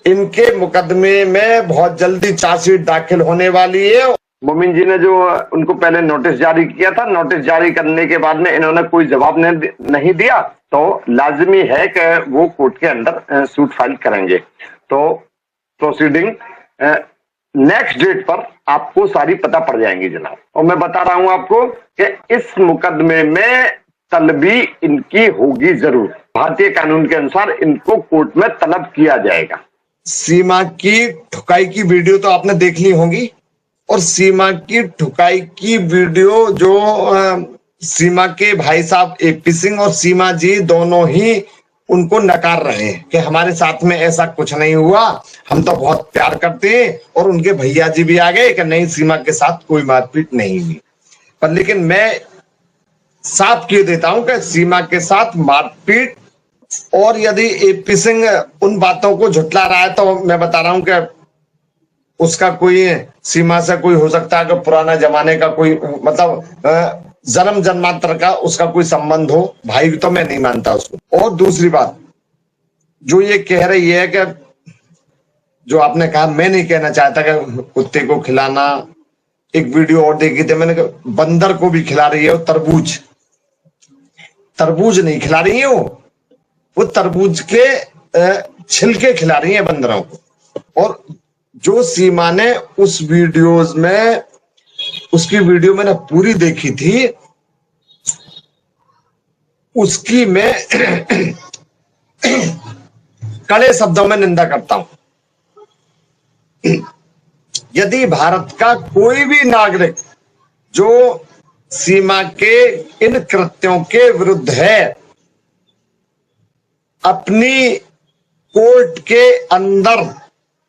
इनके मुकदमे में बहुत जल्दी चार्जशीट दाखिल होने वाली है। मोमिन जी ने जो उनको पहले नोटिस जारी किया था, नोटिस जारी करने के बाद में इन्होंने कोई जवाब नहीं दिया, तो लाजमी है कि वो कोर्ट के अंदर सूट फाइल करेंगे। तो प्रोसीडिंग नेक्स्ट डेट पर आपको सारी पता पड़ जाएंगी जनाब। और मैं बता रहा हूं आपको कि इस मुकदमे में तलबी इनकी होगी जरूर। भारतीय कानून के अनुसार इनको कोर्ट में तलब किया जाएगा। सीमा की ठुकाई की वीडियो तो आपने देख ली होगी, और सीमा की ठुकाई की वीडियो जो सीमा के भाई साहब एपी सिंह और सीमा जी दोनों ही उनको नकार रहे हैं कि हमारे साथ में ऐसा कुछ नहीं हुआ, हम तो बहुत प्यार करते हैं। और उनके भैया जी भी आ गए कि नहीं, सीमा के साथ कोई मारपीट नहीं हुई। पर लेकिन मैं साफ कह देता हूं कि सीमा के साथ मारपीट, और यदि एपी सिंह उन बातों को झुटला रहा है तो मैं बता रहा हूं कि उसका कोई सीमा से कोई हो सकता है कि पुराना जमाने का कोई मतलब जन्म जन्मांतर का उसका कोई संबंध हो। भाई तो मैं नहीं मानता उसको। और दूसरी बात जो ये कह रही है कि जो आपने कहा, मैं नहीं कहना चाहता कि कुत्ते को खिलाना। एक वीडियो और देखी थी मैंने, बंदर को भी खिला रही है वो तरबूज। तरबूज नहीं खिला रही है वो तरबूज के छिलके खिला रही है बंदरों को। और जो सीमा ने उस वीडियोज में, उसकी वीडियो मैंने पूरी देखी थी, उसकी मैं कड़े शब्दों में निंदा करता हूं। यदि भारत का कोई भी नागरिक जो सीमा के इन कृत्यों के विरुद्ध है, अपनी कोर्ट के अंदर,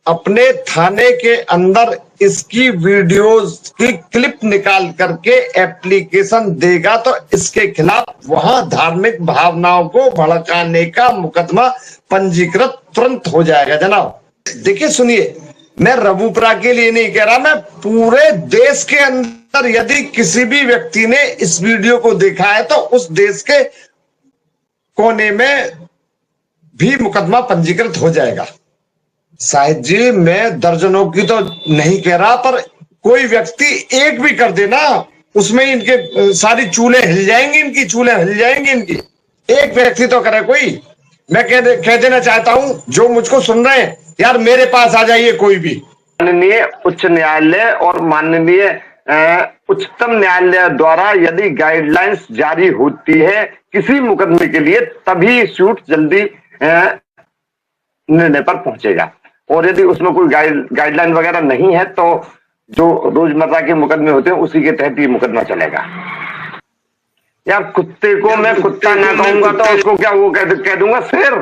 अपने थाने के अंदर इसकी वीडियोस की क्लिप निकाल करके एप्लीकेशन देगा तो इसके खिलाफ वहां धार्मिक भावनाओं को भड़काने का मुकदमा पंजीकृत तुरंत हो जाएगा जनाब। देखिए सुनिए, मैं रबूपुरा के लिए नहीं कह रहा, मैं पूरे देश के अंदर यदि किसी भी व्यक्ति ने इस वीडियो को देखा है तो उस देश के कोने में भी मुकदमा पंजीकृत हो जाएगा। शायद जी मैं दर्जनों की तो नहीं कह रहा, पर कोई व्यक्ति एक भी कर देना, उसमें इनके सारी चूल्हे हिल जाएंगी, इनकी चूल्हे हिल जाएंगी इनकी। एक व्यक्ति तो करे कोई। मैं कह देना चाहता हूं जो मुझको सुन रहे हैं, यार मेरे पास आ जाइए कोई भी। माननीय उच्च न्यायालय और माननीय उच्चतम न्यायालय द्वारा यदि गाइडलाइंस जारी होती है किसी मुकदमे के लिए, तभी सूट जल्दी निर्णय पर पहुंचेगा। और यदि उसमें कोई गाइडलाइन वगैरह नहीं है तो जो रोजमर्रा के मुकदमे होते हैं उसी के तहत ये मुकदमा चलेगा। यार कुत्ते को मैं कुत्ता ना कहूंगा तो उसको क्या वो कह दूंगा शेर?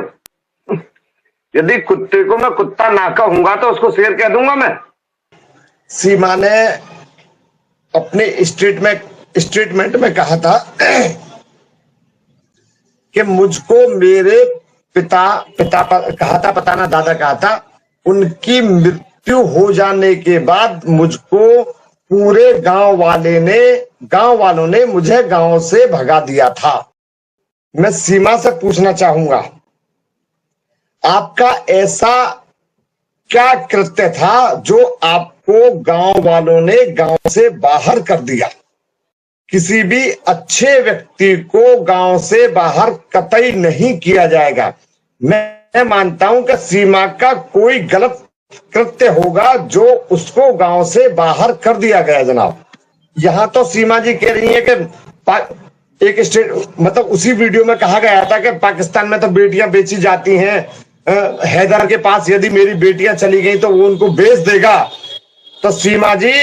यदि कुत्ते को मैं कुत्ता ना कहूंगा तो उसको शेर कह दूंगा मैं। सीमा ने अपने स्टेटमेंट में कहा था कि मुझको मेरे पिता कहा था, पता ना दादा कहा था, उनकी मृत्यु हो जाने के बाद मुझको पूरे गांव वालों ने मुझे गांव से भगा दिया था। मैं सीमा से पूछना चाहूंगा, आपका ऐसा क्या कृत्य था जो आपको गांव वालों ने गांव से बाहर कर दिया? किसी भी अच्छे व्यक्ति को गांव से बाहर कतई नहीं किया जाएगा। मैं मानता हूं कि सीमा का कोई गलत कृत्य होगा जो उसको गांव से बाहर कर दिया गया जनाब। यहां तो सीमा जी कह रही है कि एक स्टेट मतलब उसी वीडियो में कहा गया था कि पाकिस्तान में तो बेटियां बेची जाती हैं, हैदर के पास यदि मेरी बेटियां चली गई तो वो उनको बेच देगा। तो सीमा जी,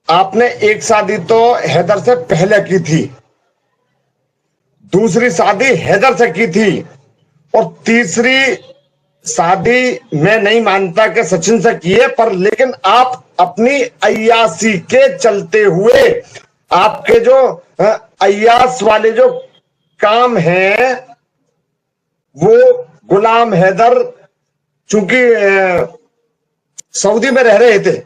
आपने एक शादी तो हैदर से पहले की थी, दूसरी शादी हैदर से की थी, और तीसरी शादी मैं नहीं मानता कि सचिन से की है, पर लेकिन आप अपनी अय्यासी के चलते हुए आपके जो अय्यास वाले जो काम हैं वो गुलाम हैदर चूंकि सऊदी में रह रहे थे,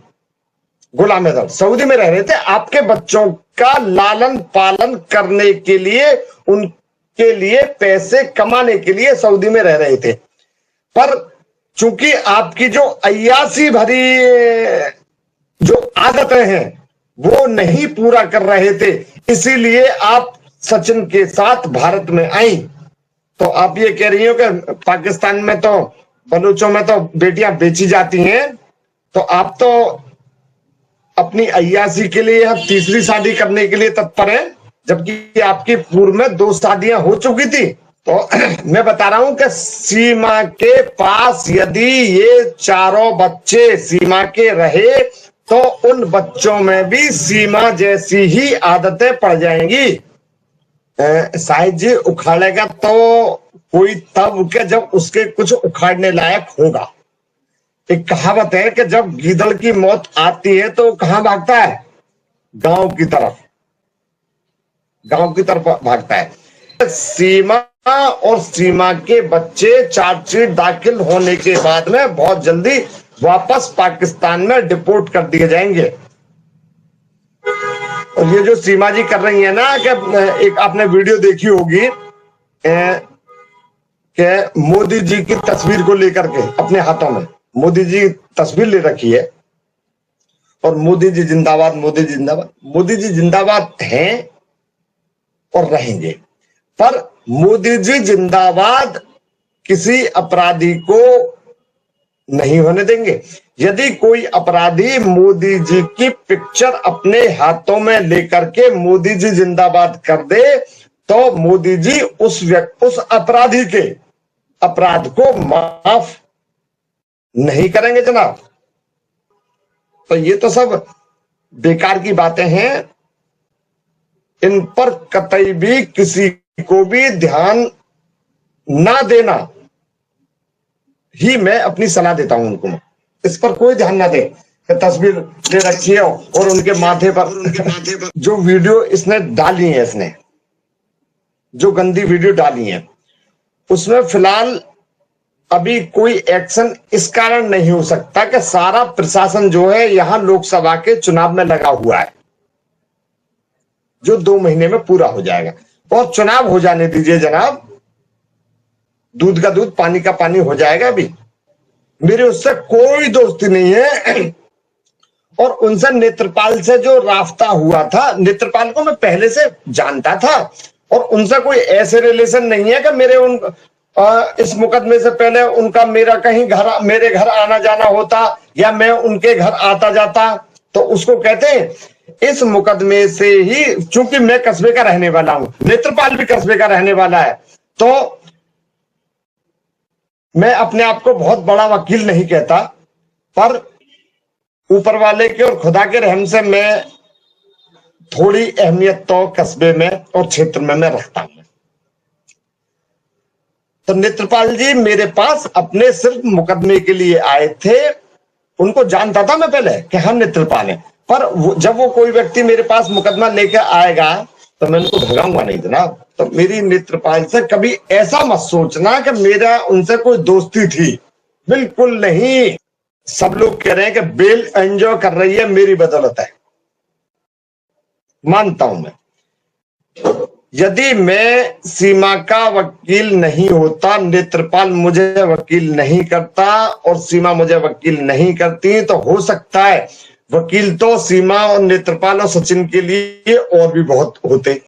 गुलाम हैदर सऊदी में रह रहे थे, आपके बच्चों का लालन पालन करने के लिए, उनके लिए पैसे कमाने के लिए सऊदी में रह रहे थे। पर चूंकि आपकी जो अय्यासी भरी जो आदतें हैं वो नहीं पूरा कर रहे थे, इसीलिए आप सचिन के साथ भारत में आई। तो आप ये कह रही हो कि पाकिस्तान में तो बलूचों में तो बेटियां बेची जाती हैं, तो आप तो अपनी अय्यासी के लिए अब तीसरी शादी करने के लिए तत्पर हैं, जबकि आपकी पूर्व में 2 शादियां हो चुकी थी। तो मैं बता रहा हूं कि सीमा के पास यदि ये चारों बच्चे सीमा के रहे तो उन बच्चों में भी सीमा जैसी ही आदतें पड़ जाएंगी। शायद जी उखाड़ेगा तो कोई तब के जब उसके कुछ उखाड़ने लायक होगा। एक कहावत है कि जब गीदड़ की मौत आती है तो कहां भागता है? गांव की तरफ, गांव की तरफ भागता है। सीमा और सीमा के बच्चे चार्जशीट दाखिल होने के बाद में बहुत जल्दी वापस पाकिस्तान में डिपोर्ट कर दिए जाएंगे। और ये जो सीमा जी कर रही है ना, कि एक आपने वीडियो देखी होगी कि मोदी जी की तस्वीर को लेकर के अपने हाथों में मोदी जी तस्वीर ले रखी है और मोदी जी जिंदाबाद, मोदी जी जिंदाबाद। मोदी जी जिंदाबाद हैं और रहेंगे, पर मोदी जी जिंदाबाद किसी अपराधी को नहीं होने देंगे। यदि कोई अपराधी मोदी जी की पिक्चर अपने हाथों में लेकर के मोदी जी जिंदाबाद कर दे तो मोदी जी उस अपराधी के अपराध को माफ नहीं करेंगे जनाब। तो ये तो सब बेकार की बातें हैं, इन पर कतई भी किसी को भी ध्यान ना देना ही मैं अपनी सलाह देता हूं उनको। इस पर कोई ध्यान ना दे। तस्वीर ले रखी है और उनके माथे पर जो वीडियो इसने डाली है, इसने जो गंदी वीडियो डाली है उसमें फिलहाल अभी कोई एक्शन इस कारण नहीं हो सकता कि सारा प्रशासन जो है यहां लोकसभा के चुनाव में लगा हुआ है, जो 2 महीने में पूरा हो जाएगा। और चुनाव हो जाने दीजिए जनाब, दूध का दूध पानी का पानी हो जाएगा। अभी मेरे उससे कोई दोस्ती नहीं है और उनसे नेत्रपाल से जो राफ्ता हुआ था, नेत्रपाल को मैं पहले से जानता था और उनसे कोई ऐसे रिलेशन नहीं है कि मेरे इस मुकदमे से पहले उनका मेरे घर आना जाना होता या मैं उनके घर आता जाता। तो उसको कहते हैं इस मुकदमे से ही, चूंकि मैं कस्बे का रहने वाला हूं, नेत्रपाल भी कस्बे का रहने वाला है, तो मैं अपने आप को बहुत बड़ा वकील नहीं कहता, पर ऊपर वाले के और खुदा के रहम से मैं थोड़ी अहमियत तो कस्बे में और क्षेत्र में मैं रखता हूं। तो नेत्रपाल जी मेरे पास अपने सिर्फ मुकदमे के लिए आए थे। उनको जानता था मैं पहले कि हम नेत्रपाल हैं, पर जब वो कोई व्यक्ति मेरे पास मुकदमा लेकर आएगा तो मैं उनको भगाऊंगा नहीं जनाब। तो मेरी नेत्रपाल से कभी ऐसा मत सोचना कि मेरा उनसे कोई दोस्ती थी, बिल्कुल नहीं। सब लोग कह रहे हैं कि बेल एंजॉय कर रही है, मेरी बदौलत है, मानता हूं मैं। यदि मैं सीमा का वकील नहीं होता, नेत्रपाल मुझे वकील नहीं करता और सीमा मुझे वकील नहीं करती, तो हो सकता है वकील तो सीमा और नेत्रपाल और सचिन के लिए और भी बहुत होते।